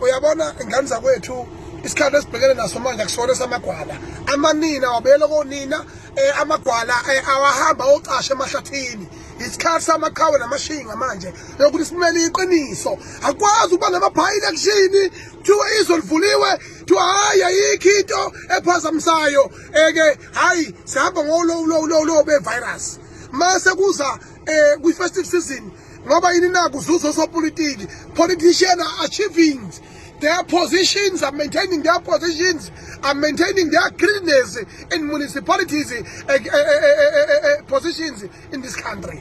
uyabona ingane zakwethu isikhathi esibhekene naso manje akusona samagwala amanina wabela konina amagwala awahamba ocasha emahlathini isikhathi samaqhawe namashinga manje yokuthi simele iqiniso akwazi ukuba namabhayi election kuthiwa izolivuliwe kuthiwa hayi ayikho into ephazamisayo ke hayi sihamba ngolo be-virus mase kuza kwi-festive season ngoba yini na kuzuzo sopolitiki politicians are achieving their positions, are maintaining their positions, are maintaining their greenness in municipalities positions in this country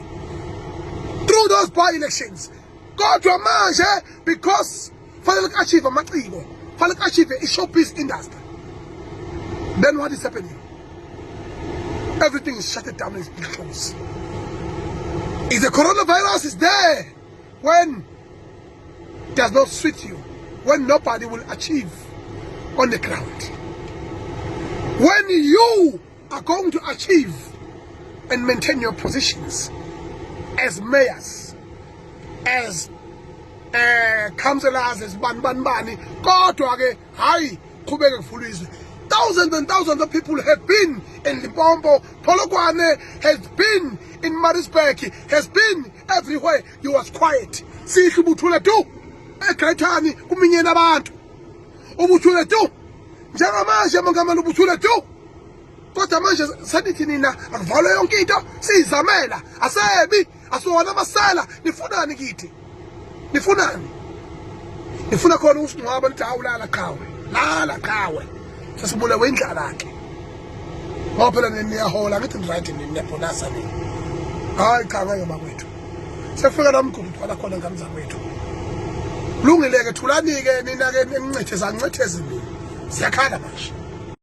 through those by-elections. Kodwa manje because fanele achieve amaciko, fanele achieve i-showbiz industry. Then what is happening? Everything is shut down and it's closed. If the coronavirus is there when it does not suit you, when nobody will achieve on the ground, when you are going to achieve and maintain your positions as mayors, as councillors, as bani, kodwa ke hayi qhubeke kuvulizwe. Thousands and thousands of people have been in Limpopo, Polokwane has been in Maritzburg, has been everywhere. You was quiet. Sihle ubuthule tu eGrethani kuminyene abantu. Ubuthule tu. Njengamanje mangamane ubuthule tu. Kodwa manje sanithi nina akuvalwe yonke into sizamela asebi asona amasela nifunani kithi? Nifunani? Nifuna khona usingcwaba nithi awulala qhawe. Lala qhawe. Sesibulewe indlala yakhe. Ngoba phela niyahola ngithi right niyabonasa ni. Hayi cha ngeke bakwethu. Sefika namkhulu thwala khona ngami zakwethu. Lungileke thulani ke nina ke nincithe zangincitheze mina. Siyakhala manje.